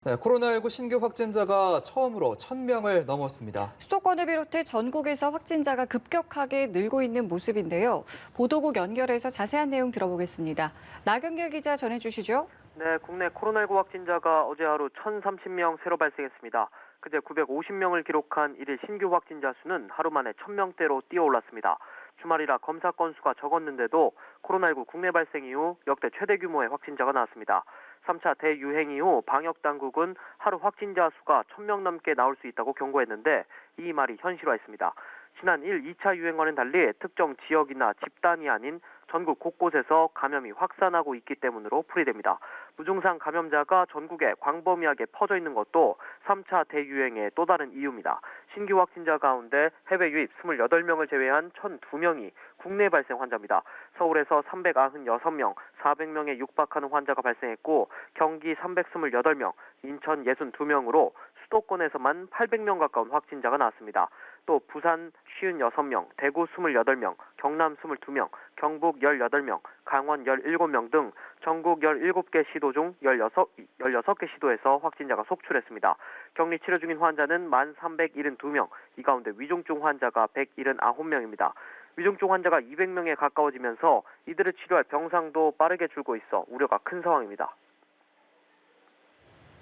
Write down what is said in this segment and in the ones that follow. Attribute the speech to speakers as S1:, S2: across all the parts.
S1: 네, 코로나19 신규 확진자가 처음으로 1,000명을 넘었습니다.
S2: 수도권을 비롯해 전국에서 확진자가 급격하게 늘고 있는 모습인데요. 보도국 연결해서 자세한 내용 들어보겠습니다. 나경결 기자 전해주시죠.
S3: 네, 국내 코로나19 확진자가 어제 하루 1,030명 새로 발생했습니다. 그제 950명을 기록한 일일 신규 확진자 수는 하루 만에 1,000명대로 뛰어올랐습니다. 주말이라 검사 건수가 적었는데도 코로나19 국내 발생 이후 역대 최대 규모의 확진자가 나왔습니다. 3차 대유행 이후 방역당국은 하루 확진자 수가 1,000명 넘게 나올 수 있다고 경고했는데 이 말이 현실화했습니다. 지난 2차 유행과는 달리 특정 지역이나 집단이 아닌 전국 곳곳에서 감염이 확산하고 있기 때문으로 풀이됩니다. 무증상 감염자가 전국에 광범위하게 퍼져 있는 것도 3차 대유행의 또 다른 이유입니다. 신규 확진자 가운데 해외 유입 28명을 제외한 1,002명이 국내 발생 환자입니다. 서울에서 396명, 400명에 육박하는 환자가 발생했고 경기 328명, 인천 62명으로 수도권에서만 800명 가까운 확진자가 나왔습니다. 또 부산 56명, 대구 28명, 경남 22명, 경북 18명, 강원 17명 등 전국 17개 시도 중 16개 시도에서 확진자가 속출했습니다. 격리 치료 중인 환자는 1,372명, 이 가운데 위중증 환자가 179명입니다. 위중증 환자가 200명에 가까워지면서 이들을 치료할 병상도 빠르게 줄고 있어 우려가 큰 상황입니다.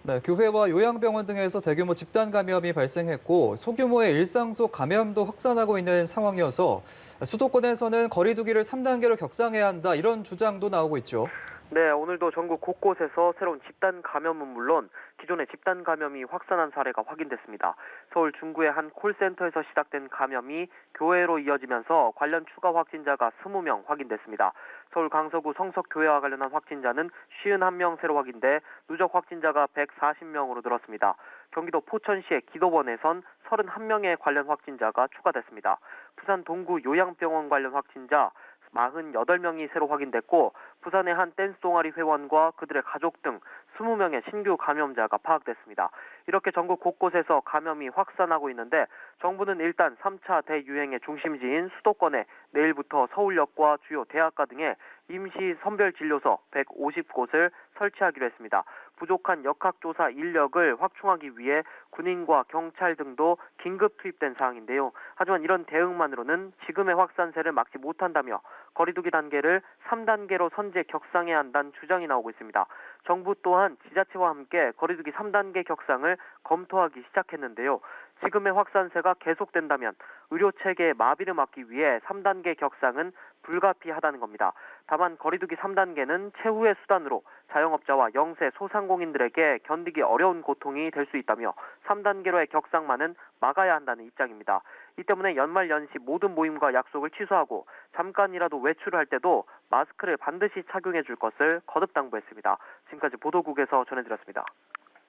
S1: 네, 교회와 요양병원 등에서 대규모 집단 감염이 발생했고 소규모의 일상 속 감염도 확산하고 있는 상황이어서 수도권에서는 거리 두기를 3단계로 격상해야 한다 이런 주장도 나오고 있죠.
S3: 네, 오늘도 전국 곳곳에서 새로운 집단 감염은 물론 기존의 집단 감염이 확산한 사례가 확인됐습니다. 서울 중구의 한 콜센터에서 시작된 감염이 교회로 이어지면서 관련 추가 확진자가 20명 확인됐습니다. 서울 강서구 성석교회와 관련한 확진자는 51명 새로 확인돼 누적 확진자가 140명으로 늘었습니다. 경기도 포천시의 기도원에선 31명의 관련 확진자가 추가됐습니다. 부산 동구 요양병원 관련 확진자 48명이 새로 확인됐고 부산의 한 댄스 동아리 회원과 그들의 가족 등 20명의 신규 감염자가 파악됐습니다. 이렇게 전국 곳곳에서 감염이 확산하고 있는데 정부는 일단 3차 대유행의 중심지인 수도권에 내일부터 서울역과 주요 대학가 등에 임시 선별진료소 150곳을 설치하기로 했습니다. 부족한 역학조사 인력을 확충하기 위해 군인과 경찰 등도 긴급 투입된 상황인데요. 하지만 이런 대응만으로는 지금의 확산세를 막지 못한다며 거리두기 단계를 3단계로 선제 격상해야 한다는 주장이 나오고 있습니다. 정부 또한 지자체와 함께 거리두기 3단계 격상을 검토하기 시작했는데요. 지금의 확산세가 계속된다면 의료체계의 마비를 막기 위해 3단계 격상은 불가피하다는 겁니다. 다만 거리두기 3단계는 최후의 수단으로 자영업자와 영세 소상공인들에게 견디기 어려운 고통이 될 수 있다며 3단계로의 격상만은 막아야 한다는 입장입니다. 이 때문에 연말 연시 모든 모임과 약속을 취소하고 잠깐이라도 외출을 할 때도 마스크를 반드시 착용해 줄 것을 거듭 당부했습니다. 지금까지 보도국에서 전해드렸습니다.